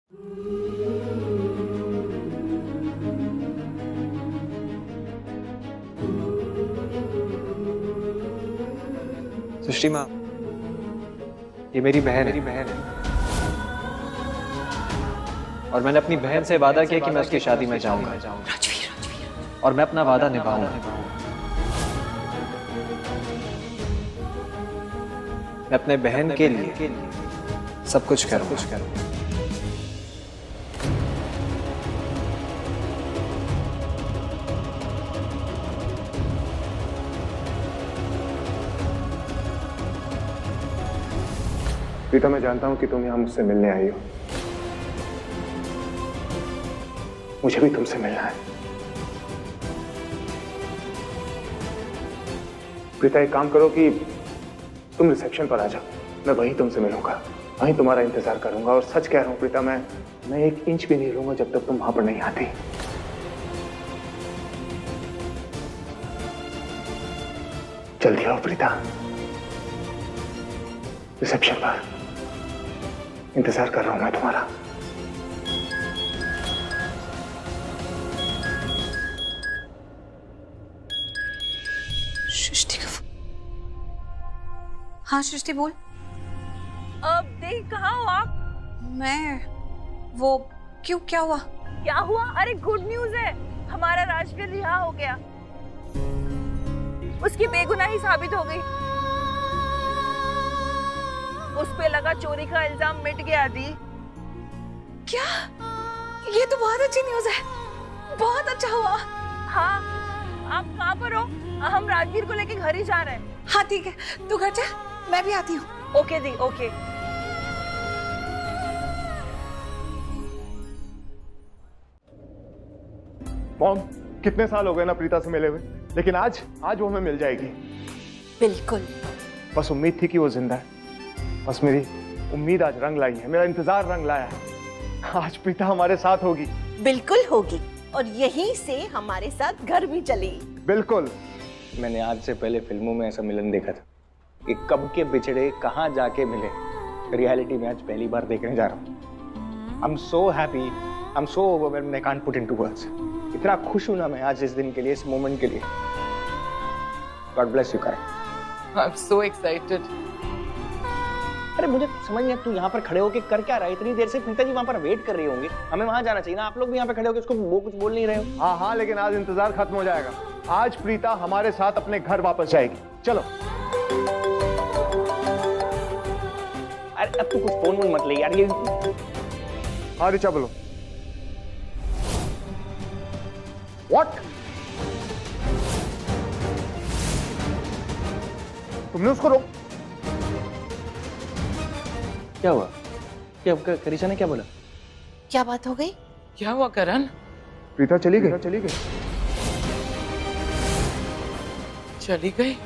सृष्टि माँ, ये मेरी बहन है और मैंने अपनी बहन से वादा किया कि मैं उसकी शादी में जाऊंगा और मैं अपना वादा निभाऊंगा। मैं अपने बहन के लिए सब कुछ करूंगा। प्रीता, मैं जानता हूं कि तुम यहां मुझसे मिलने आई हो। मुझे भी तुमसे मिलना है। प्रीता, एक काम करो कि तुम रिसेप्शन पर आ जाओ, मैं वहीं तुमसे मिलूंगा, वहीं तुम्हारा इंतजार करूंगा। और सच कह रहा हूं प्रीता, मैं एक इंच भी नहीं लूंगा जब तक तुम वहां पर नहीं आती। जल्दी आओ प्रीता, रिसेप्शन पर इंतजार कर रहा हूं मैं तुम्हारा। सृष्टि का हाँ सृष्टि बोल। अब देख कहाँ हो आप? मैं वो क्यों, क्या हुआ? क्या हुआ? अरे गुड न्यूज है, हमारा राजवीर रिहा हो गया। उसकी बेगुनाही साबित हो गई। उस पे लगा चोरी का इल्जाम मिट गया दी। क्या? ये तो बहुत अच्छी न्यूज है, बहुत अच्छा हुआ। हाँ, आप कहाँ पर हो? हम राजवीर को लेके घर ही जा रहे हैं। हाँ ठीक है, तू घर जा, मैं भी आती हूँ। ओके दी, ओके। मॉम, कितने साल हो गए ना प्रीता से मिले हुए, लेकिन आज वो हमें मिल जाएगी। बिल्कुल। बस उम्मीद थी कि वो जिंदा है। बस मेरी उम्मीद आज रंग लाई है, मेरा इंतजार रंग लाया है। आज प्रीता हमारे साथ होगी। बिल्कुल होगी, और यहीं से हमारे साथ घर भी चलेगी। बिल्कुल। मैंने आज से पहले फिल्मों में ऐसा मिलन देखा था कि कब के बिछड़े कहाँ जाके मिले। रियलिटी में आज पहली बार देखने जा रहा हूँ। I am so happy, I am so overwhelmed, I can't put into words. इतना खुश हूं ना मैं आज इस दिन के लिए, इस मोमेंट के लिए। God bless you Karan. I am so excited. अरे मुझे समझ नहीं, तू यहाँ पर खड़े होके कर क्या रहा है? इतनी देर से प्रीता जी वहाँ पर वेट कर रही होंगी, हमें वहाँ जाना चाहिए ना। आप लोग भी यहाँ पे खड़े होके उसको वो कुछ बोल नहीं रहे हो? हाँ हाँ, लेकिन आज इंतजार खत्म हो जाएगा। आज प्रीता हमारे साथ अपने घर वापस जाएगी। चलो। अरे अब तू कुछ फोन वोन मत ले यार। ये हाँ रिचा बोलो। What? तुमने उसको रोक? क्या हुआ? क्या करिशा ने क्या बोला? क्या बात हो गई? क्या हुआ करण? प्रीता चली गई। चली गई?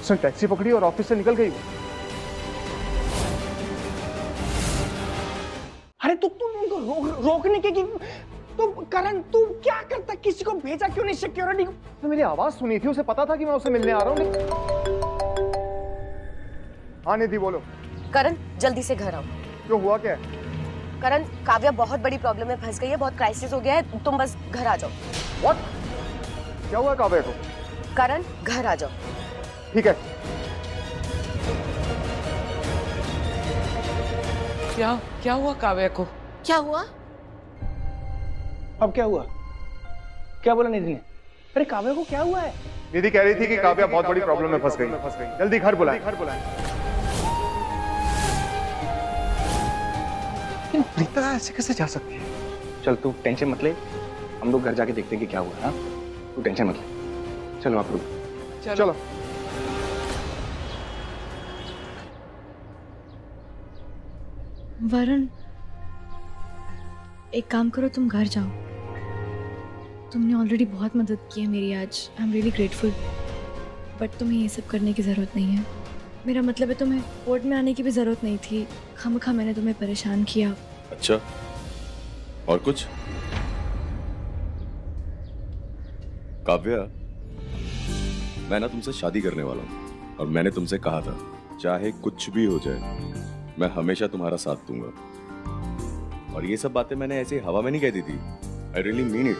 उसने टैक्सी पकड़ी और ऑफिस से निकल गई। अरे तू रोकने के तो करण तू क्या करता? किसी को भेजा क्यों नहीं सिक्योरिटी को? तो मेरी आवाज सुनी थी, उसे पता था कि मैं उसे मिलने आ रहा हूँ। हाँ निधि बोलो। करण जल्दी से घर आओ। क्यों, हुआ क्या है? करण, काव्या बहुत बड़ी प्रॉब्लम में फंस गई है, बहुत क्राइसिस हो गया है, तुम बस घर आ जाओ। What? क्या हुआ काव्या को? करण घर आ जाओ। ठीक है। क्या हुआ काव्या को? क्या हुआ? अब क्या हुआ? क्या बोला निधि ने? अरे काव्या को क्या हुआ है? निधि कह रही थी कि काव्या बहुत बड़ी प्रॉब्लम में फंस गई। जल्दी घर बुलाएं। प्रीता ऐसे कैसे जा सकती है? चल तू टेंशन मत ले, हम लोग घर जाके देखते हैं कि क्या हुआ। हाँ तू टेंशन मत ले। चलो आप लोग चलो। वरुण, एक काम करो, तुम घर जाओ। तुमने ऑलरेडी बहुत मदद की है मेरी आज। I am really grateful, but तुम्हें ये सब करने की ज़रूरत नहीं है। मेरा मतलब है तुम्हें कोर्ट में आने की भी ज़रूरत नहीं थी। खामखा मैंने तुम्हें परेशान किया। अच्छा, और कुछ? काव्या, मैं ना तुमसे शादी करने वाला हूँ और मैंने तुमसे कहा था चाहे कुछ भी हो जाए मैं हमेशा तुम्हारा साथ दूंगा। और ये सब बातें मैंने ऐसे हवा में नहीं कह दी थी। I really mean it.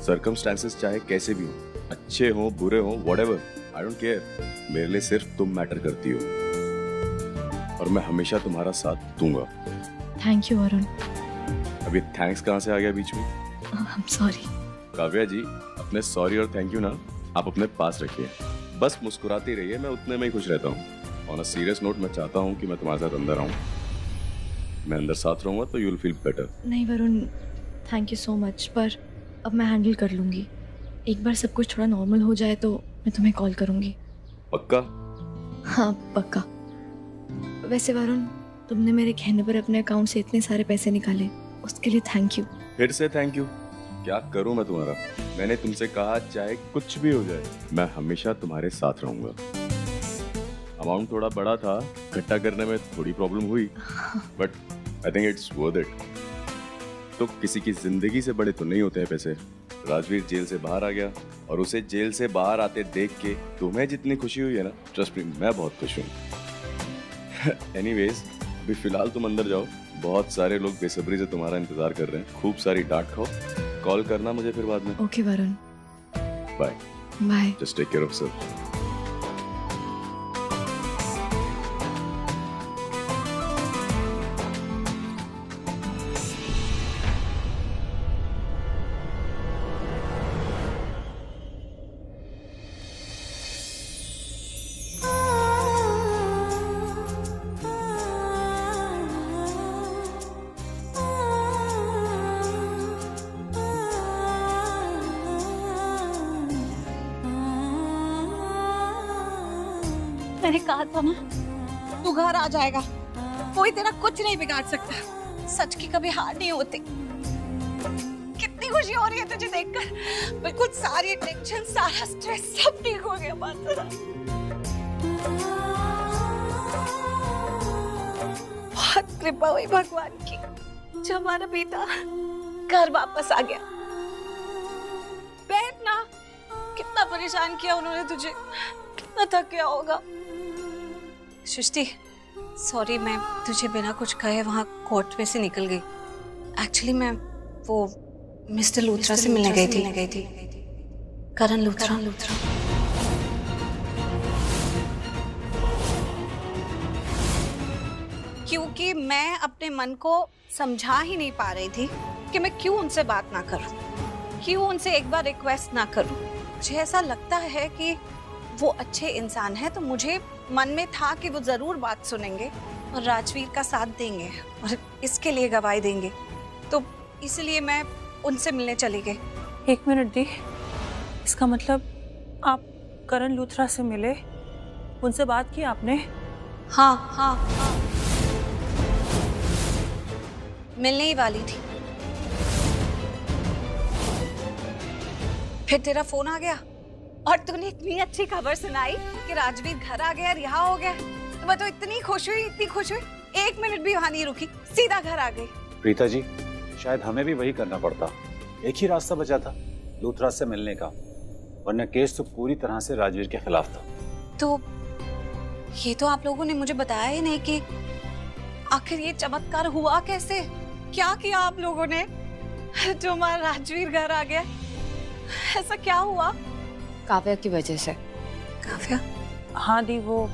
Circumstances चाहे कैसे भी हो, अच्छे हो बुरे हो, व्हाटएवर, आई डोंट केयर। मेरे लिए सिर्फ तुम मैटर करती हो और मैं हमेशा तुम्हारा साथ दूंगा। Thank you Varun. अभी थैंक्स कहाँ से आ गया बीच में? I am sorry. Kavya ji, अपने सॉरी और थैंक यू ना आप अपने पास रखिए। बस मुस्कुराती रहिए, मैं उतने में ही खुश रहता हूँ। ऑन अ सीरियस नोट, मैं चाहता हूँ कि मैं तुम्हारे साथ अंदर आऊँ। मैं अंदर साथ रहूंगा तो यू विल फील बेटर। नहीं Varun, thank you so much, पर अब मैं हैंडल कर लूंगी। एक बार सब कुछ थोड़ा नॉर्मल हो जाए तो मैं तुम्हें कॉल करूंगी। पक्का? हाँ पक्का। वैसे वरुण, तुमने मेरे कहने पर अपने अकाउंट से इतने सारे पैसे निकाले, उसके लिए थैंक यू। फिर से थैंक यू। क्या करूं मैं तुम्हारा? मैंने तुमसे कहा चाहे कुछ भी हो जाए मैं हमेशा तुम्हारे साथ रहूंगा। अमाउंट थोड़ा बड़ा था, इकट्ठा करने में थोड़ी प्रॉब्लम हुई, but I think it's worth it. तो किसी की जिंदगी से बड़े तो नहीं होते हैं पैसे। राजवीर जेल से बाहर आ गया और उसे जेल से बाहर आते देख के तुम्हें जितनी खुशी हुई है ना, ट्रस्ट मी मैं बहुत खुश हूँ। एनीवेज, अभी फिलहाल तुम अंदर जाओ, बहुत सारे लोग बेसब्री से तुम्हारा इंतजार कर रहे हैं। खूब सारी डांट खाओ, कॉल करना मुझे फिर बाद में। Okay Varun, bye bye. Just take care of self. मैंने कहा था ना, तू घर आ जाएगा, कोई तेरा कुछ नहीं बिगाड़ सकता। सच की कभी हार नहीं होती। कितनी खुशी हो रही है तुझे देखकर। बिल्कुल सारी टेंशन, सारा स्ट्रेस सब ठीक हो गया। बहुत कृपा हुई भगवान की, जब हमारा बेटा घर वापस आ गया। बैठ ना, कितना परेशान किया उन्होंने तुझे, कितना थक गया होगा। सृष्टि, सॉरी, मैं तुझे बिना कुछ कहे वहाँ कोर्ट में से निकल गई। एक्चुअली मैं वो मिस्टर लूथरा से मिलने गई थी। करण लूथरा। क्योंकि मैं अपने मन को समझा ही नहीं पा रही थी कि मैं क्यों उनसे बात ना करूं, क्यों उनसे एक बार रिक्वेस्ट ना करूं। मुझे ऐसा लगता है कि वो अच्छे इंसान है, तो मुझे मन में था कि वो जरूर बात सुनेंगे और राजवीर का साथ देंगे और इसके लिए गवाही देंगे। तो इसलिए मैं उनसे मिलने चली गई। एक मिनट दी, इसका मतलब आप करण लूथरा से मिले, उनसे बात की आपने? हाँ, मिलने ही वाली थी, फिर तेरा फोन आ गया और तूने इतनी अच्छी खबर सुनाई कि राजवीर घर आ गया, रिहा हो गया। तो मैं तो इतनी खुश हुई, एक मिनट भी वहां नहीं रुकी, सीधा घर आ गई। प्रीता जी, शायद हमें भी वही करना पड़ता। एक ही रास्ता बचा था, लूथरा से मिलने का, वरना केस तो पूरी तरह से राजवीर के खिलाफ था। तो ये तो आप लोगों ने मुझे बताया ही नहीं कि आखिर ये चमत्कार हुआ कैसे, क्या किया आप लोगों ने जो हमारा राजवीर घर आ गया? ऐसा क्या हुआ? काव्या की वजह से। काव्या? हाँ दी, वो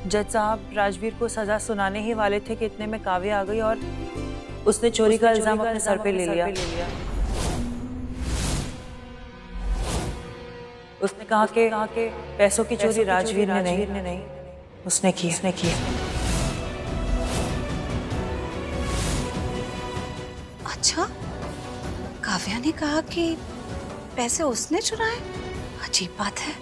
जज साहब राजवीर को सजा सुनाने ही वाले थे कि इतने में काव्या आ गई और उसने चोरी का इल्जाम अपने सर पे ले लिया। उसने कहा कि पैसों की चोरी राजवीर ने नहीं, उसने की। अच्छा, काव्या ने कहा कि पैसे उसने चुराए? अजीब बात है,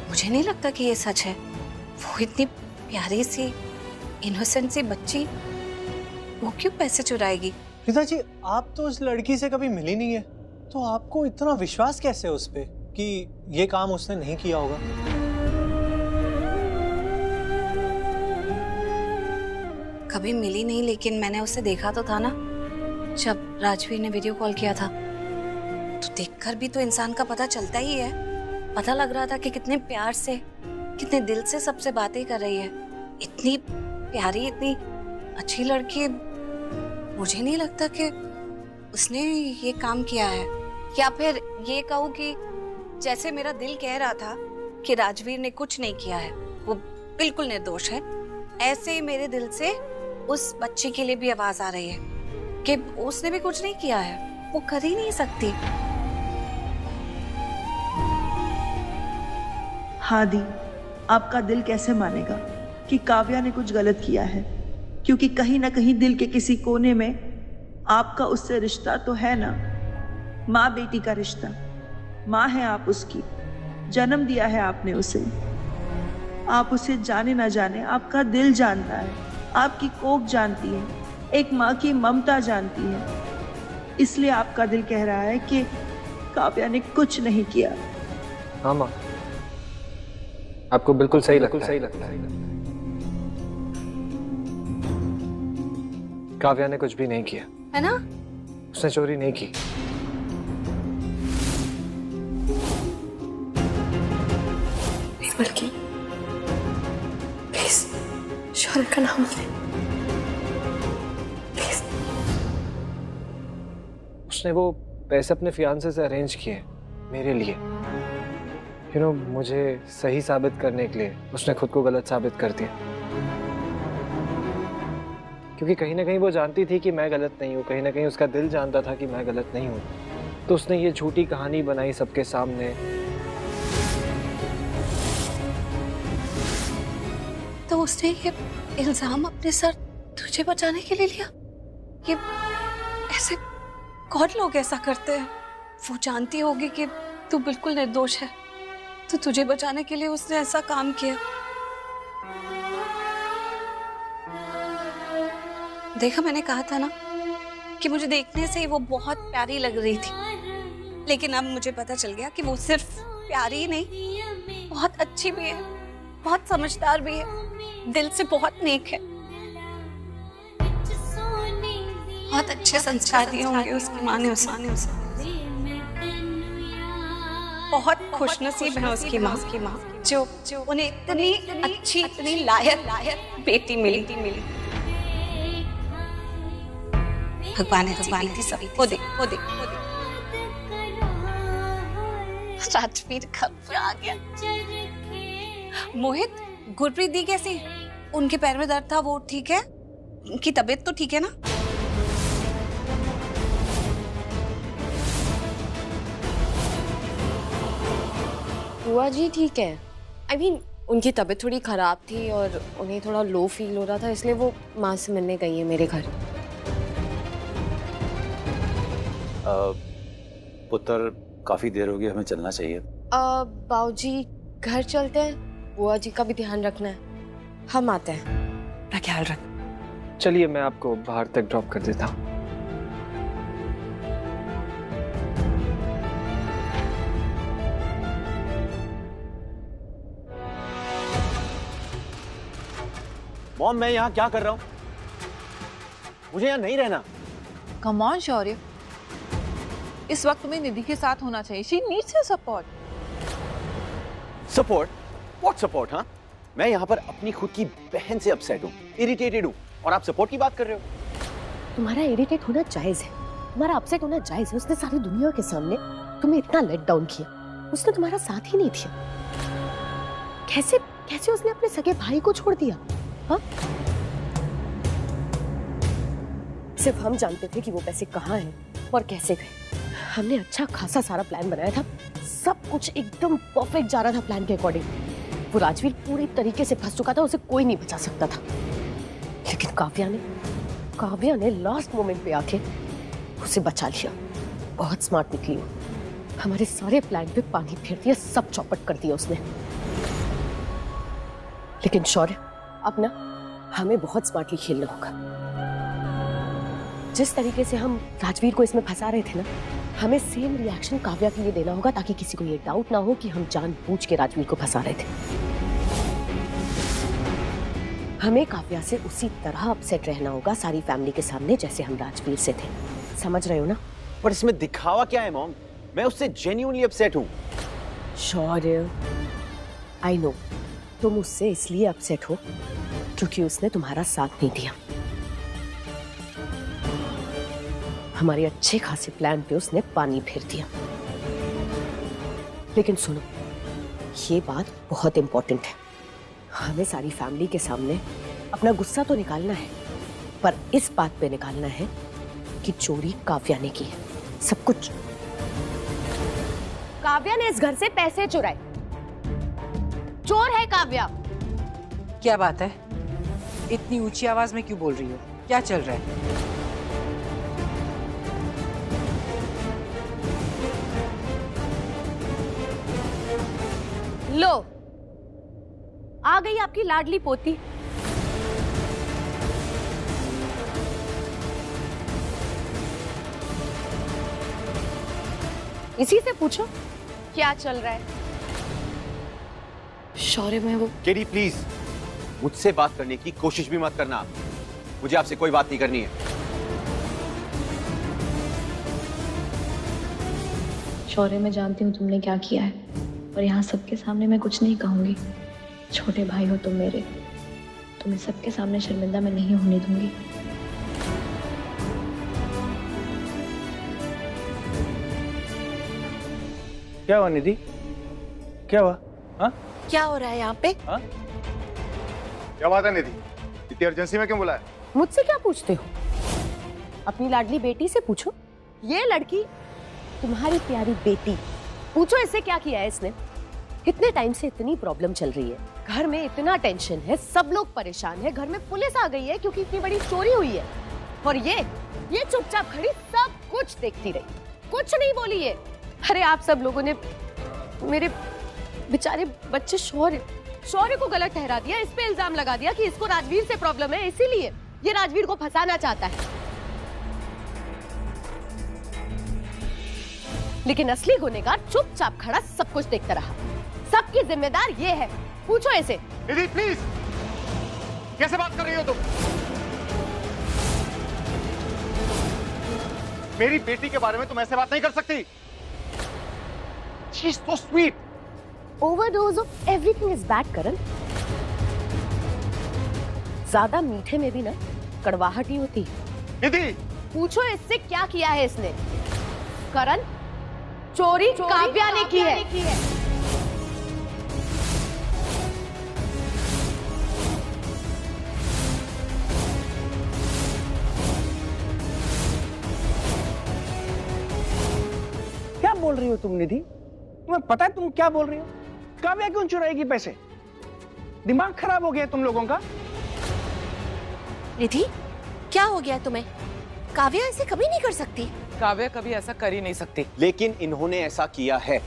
मुझे नहीं लगता कि ये सच है। वो इतनी प्यारी सी इनोसेंट सी बच्ची, वो क्यों पैसे चुराएगी? प्रीता जी, आप तो उस लड़की से कभी मिली नहीं है, तो आपको इतना विश्वास कैसे उस पे कि ये काम उसने नहीं किया होगा? कभी मिली नहीं, लेकिन मैंने उसे देखा तो था ना, जब राजवीर ने वीडियो कॉल किया था। तो देखकर भी तो इंसान का पता चलता ही है। पता लग रहा था कि कितने प्यार से, कितने दिल से सबसे बातें कर रही है। इतनी प्यारी, इतनी अच्छी लड़की मुझे नहीं लगता कि उसने ये काम किया है, या फिर ये कहूँ कि जैसे मेरा दिल कह रहा था कि राजवीर ने कुछ नहीं किया है, वो बिल्कुल निर्दोष है, ऐसे ही मेरे दिल से उस बच्चे के लिए भी आवाज आ रही है कि उसने भी कुछ नहीं किया है, वो कर ही नहीं सकती। हाँ दी, आपका दिल कैसे मानेगा कि काव्या ने कुछ गलत किया है, क्योंकि कहीं ना कहीं दिल के किसी कोने में आपका उससे रिश्ता तो है ना, माँ बेटी का रिश्ता। माँ है आप उसकी, जन्म दिया है आपने उसे। आप उसे जाने ना जाने आपका दिल जानता है, आपकी कोख जानती है, एक माँ की ममता जानती है। इसलिए आपका दिल कह रहा है कि काव्या ने कुछ नहीं किया। हाँ माँ, आपको बिल्कुल सही लगता है। काव्या ने कुछ भी नहीं किया, है ना? उसने चोरी नहीं की। बल्कि प्लीज शौर्य का नाम ले, प्लीज। उसने वो पैसे अपने फियांसे से अरेंज किए मेरे लिए। मुझे सही साबित करने के लिए उसने खुद को गलत साबित कर दिया, क्योंकि कहीं ना कहीं वो जानती थी कि मैं गलत नहीं हूँ, कहीं ना कहीं उसका दिल जानता था कि मैं गलत नहीं हूँ। तो उसने ये झूठी कहानी बनाई सबके सामने। तो उसने ये इल्जाम अपने सर तुझे बचाने के लिए लिया? ये ऐसे कौन लोग ऐसा करते हैं? वो जानती होगी कि तू बिल्कुल निर्दोष है, तो तुझे बचाने के लिए उसने ऐसा काम किया। देखा, मैंने कहा था ना कि मुझे देखने से ही वो बहुत प्यारी लग रही थी, लेकिन अब मुझे पता चल गया कि वो सिर्फ प्यारी ही नहीं, बहुत अच्छी भी है, बहुत समझदार भी है, दिल से बहुत नेक है। बहुत अच्छे संस्कार दिए होंगे उसकी माँ ने उसे। बहुत खुशनसीब है उसकी माँ जो उन्हें इतनी अच्छी, इतनी लायक बेटी मिली। भगवान है सबको दे। राजवीर घबरा गया। मोहित, गुरप्रीत दी कैसी? उनके पैर में दर्द था, वो ठीक है? उनकी तबीयत तो ठीक है ना? बुआ जी ठीक है। I mean, उनकी तबीयत थोड़ी खराब थी और उन्हें थोड़ा लो फील हो रहा था, इसलिए वो माँ से मिलने गई है मेरे घर। पुत्र, काफी देर हो गई, हमें चलना चाहिए। बाऊजी, घर चलते हैं, बुआ जी का भी ध्यान रखना है। हम आते हैं, अपना ख्याल रख। चलिए, मैं आपको बाहर तक ड्रॉप कर देता हूँ। मॉम, मैं यहाँ क्या कर रहा हूँ? मुझे यहाँ नहीं रहना। कम ऑन शौर्य, इस वक्त तुम्हें निधि के साथ होना चाहिए। She needs your support. Support? What support? हाँ, मैं यहाँ पर अपनी खुद की बहन से अपसेट हूँ, इरिटेटेड हूँ, और आप सपोर्ट की बात कर रहे हो? तुम्हारा इरिटेट होना जायज है, तुम्हारा अपसेट होना जायज है। उसने सारी दुनिया के सामने तुम्हें इतना लेट डाउन किया, उसने तुम्हारा साथ ही नहीं दिया। कैसे कैसे उसने अपने सगे भाई को छोड़ दिया? हाँ? सिर्फ हम जानते थे कि वो पैसे कहाँ हैं और कैसे गए। हमने अच्छा खासा सारा प्लान बनाया था, सब कुछ एकदम परफेक्ट जा रहा था प्लान के अकॉर्डिंग। वो राजवीर पूरी तरीके से फंस चुका था, उसे कोई नहीं बचा सकता था। लेकिन काव्या ने लास्ट मोमेंट पे आके उसे बचा लिया। बहुत स्मार्ट निकली वो, हमारे सारे प्लान पे पानी फेर दिया, सब चौपट कर दिया उसने। लेकिन शौर्य, अब ना हमें बहुत स्मार्टली खेलना होगा। जिस तरीके से हम राजवीर को इसमें फंसा रहे थे ना, हमें सेम रिएक्शन काव्या के लिए देना होगा, ताकि किसी को ये डाउट ना हो कि हम जानबूझ के राजवीर को फंसा रहे थे। हमें काव्या से उसी तरह अपसेट रहना होगा सारी फैमिली के सामने, जैसे हम राजवीर से थे। समझ रहे हो ना? पर इसमें दिखावा क्या है मॉम? मैं उससे जेन्युइनली अपसेट हूँ। शौर्य, आई नो तुम उससे इसलिए अपसेट हो क्योंकि उसने तुम्हारा साथ नहीं दिया। हमारे अच्छे खासे प्लान पे उसने पानी फेर दिया। लेकिन सुनो, ये बात बहुत इंपॉर्टेंट है। हमें सारी फैमिली के सामने अपना गुस्सा तो निकालना है, पर इस बात पे निकालना है कि चोरी काव्या ने की है, सब कुछ। काव्या ने इस घर से पैसे चुराए। चोर है काव्या। क्या बात है? इतनी ऊंची आवाज में क्यों बोल रही हो? क्या चल रहा है? लो, आ गई आपकी लाडली पोती। इसी से पूछो क्या चल रहा है। शौर्य में वो केडी प्लीज मुझसे बात करने की कोशिश भी मत करना। मुझे आपसे कोई बात नहीं करनी है। शौर्य, मैं जानती हूँ तुमने क्या किया है, और यहाँ सबके सामने मैं कुछ नहीं कहूंगी। छोटे भाई हो तुम मेरे, तुम्हें सबके सामने शर्मिंदा मैं नहीं होने दूंगी। क्या हुआ निधि? क्या हुआ? हाँ? क्या हो रहा है यहाँ पे? हाँ? क्या बात है निधि? इतनी अर्जेंसी में क्यों बुलाया? मुझसे क्या पूछते हो? अपनी लाडली बेटी से पूछो। ये लड़की तुम्हारी प्यारी बेटी, पूछो इससे क्या किया है इसने। इतने टाइम से इतनी प्रॉब्लम चल रही है, घर में इतना टेंशन है, सब लोग परेशान है, घर में पुलिस आ गई है क्योंकि इतनी बड़ी चोरी हुई है, और ये चुपचाप खड़ी सब कुछ देखती रही, कुछ नहीं बोली है। अरे आप सब लोगों ने मेरे बेचारे बच्चे शौर्य को गलत ठहरा दिया, इस पे इल्जाम लगा दिया कि इसको राजवीर से प्रॉब्लम है, इसीलिए ये राजवीर को फंसाना चाहता है। लेकिन असली गुनहगार चुपचाप खड़ा सब कुछ देखता रहा। सबकी जिम्मेदार ये है, पूछो ऐसे। निधि प्लीज, कैसे बात कर रही हो तुम? मेरी बेटी के बारे में तुम ऐसे बात नहीं कर सकती। She's so sweet. Overdose of everything is bad, करण। ज्यादा मीठे में भी ना कड़वाहट ही होती है। निधि, पूछो इससे क्या किया है इसने। करण, चोरी काव्या ने की है। क्या बोल रही हो तुम निधि? तुम्हें पता है तुम क्या बोल रही हो? काव्या क्यों चुराएगी पैसे? दिमाग खराब हो गया तुम लोगों का। निधि, क्या हो गया तुम्हें? काव्या ऐसे कभी नहीं कर सकती। काव्या कभी ऐसा कर ही नहीं सकती। लेकिन इन्होंने ऐसा किया है।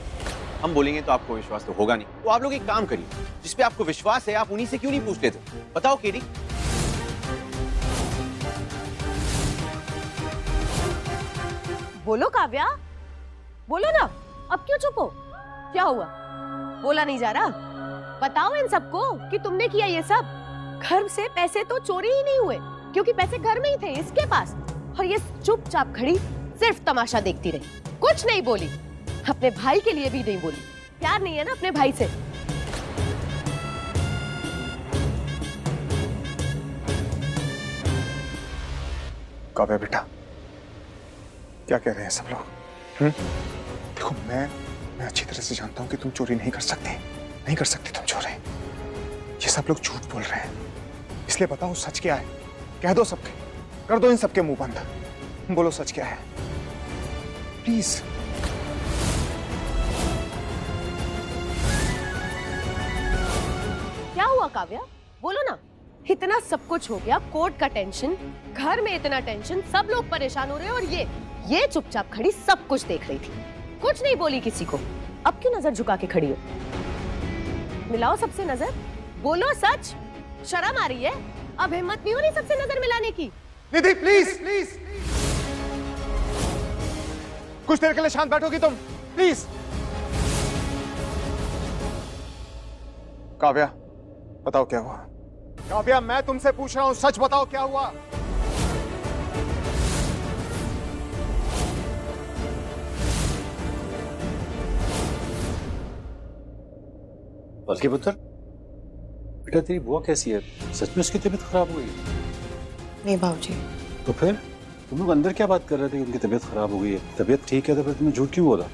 हम बोलेंगे तो आपको विश्वास तो होगा नहीं, तो आप लोग एक काम करिए, जिस पे आपको विश्वास है आप उन्हीं से क्यों नहीं पूछ लेते? बताओ केडी। बोलो काव्या, बोलो ना, अब क्यों चुप हो? क्या हुआ? बोला नहीं जा रहा? बताओ इन सबको कि तुमने किया ये सब। घर से पैसे तो चोरी ही नहीं हुए, क्योंकि पैसे घर में ही थे इसके पास, और ये चुपचाप खड़ी सिर्फ तमाशा देखती रही, कुछ नहीं बोली। अपने भाई के लिए भी नहीं बोली। प्यार नहीं है ना अपने भाई से। काव्या बेटा, क्या कह रहे हैं सब लोग? देखो मैं अच्छी तरह से जानता हूं कि तुम चोरी नहीं कर सकती तुम चोरी। ये सब लोग झूठ बोल रहे हैं, इसलिए बताओ सच क्या है? कह दो सबके, कर दो इन सबके मुंह बंद। बोलो सच क्या है प्लीज। क्या हुआ काव्या, बोलो ना। इतना सब कुछ हो गया, कोर्ट का टेंशन, घर में इतना टेंशन, सब लोग परेशान हो रहे हैं, और ये चुपचाप खड़ी सब कुछ देख रही थी, कुछ नहीं बोली किसी को। अब क्यों नजर झुका के खड़ी हो? मिलाओ सबसे नजर, बोलो सच। शर्म आ रही है? अब हिम्मत नहीं हो रही सबसे नजर मिलाने की? निधि प्लीज प्लीज, कुछ देर के लिए शांत बैठोगी तुम प्लीज? काव्या बताओ क्या हुआ? काव्या मैं तुमसे पूछ रहा हूं, सच बताओ क्या हुआ? बल्कि पुत्र, बेटा तेरी बुआ कैसी है? सच में उसकी तबीयत खराब हुई? नहीं बाबूजी। तो फिर तुम लोग अंदर क्या बात कर रहे थे कि उनकी तबीयत खराब हो गई है? तबीयत ठीक है तो फिर तुमने झूठ क्यों बोला?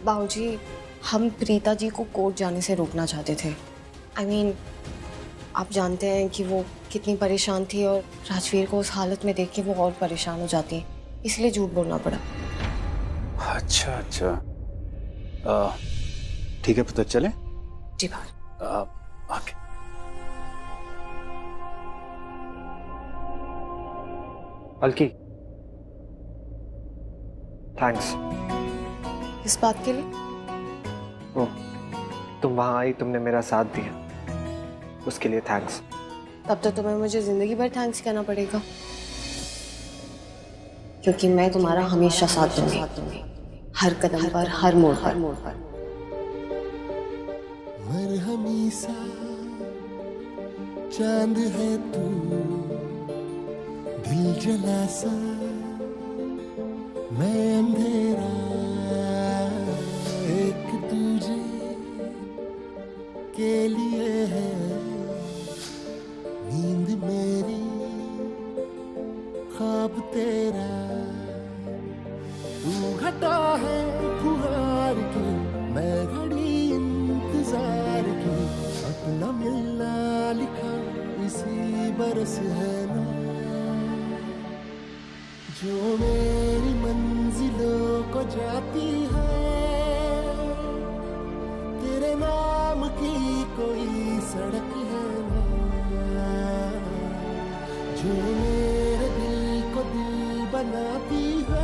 बाबूजी, हम प्रीता जी को कोर्ट जाने से रोकना चाहते थे। I mean, आप जानते हैं कि वो कितनी परेशान थी और राजवीर को उस हालत में देख के वो और परेशान हो जाती है, इसलिए झूठ बोलना पड़ा। अच्छा अच्छा, ठीक है पुत्र, चले? जी बाहर। ओके। अलकी, थैंक्स। इस बात के लिए? ओ, तुम वहां आई, तुमने मेरा साथ दिया, उसके लिए थैंक्स। तब तो तुम्हें मुझे जिंदगी भर थैंक्स कहना पड़ेगा, क्योंकि मैं तुम्हारा हमेशा साथ दूंगी, हर कदम पर, हर मोड़ पर। मरहमी सा चांद है तू, दिल जला सा मैं अंधेरा, एक तुझे के लिए है नींद मेरी, ख्वाब तेरा। तू घटा है फुहार की, मैं घड़ी इंतजार की, अपना मिलना लिखा इसी बरस है ना, जो मेरी मंजिलों को जाती है, तेरे नाम की कोई सड़क है ना, जो मेरे दिल को दिल बनाती है,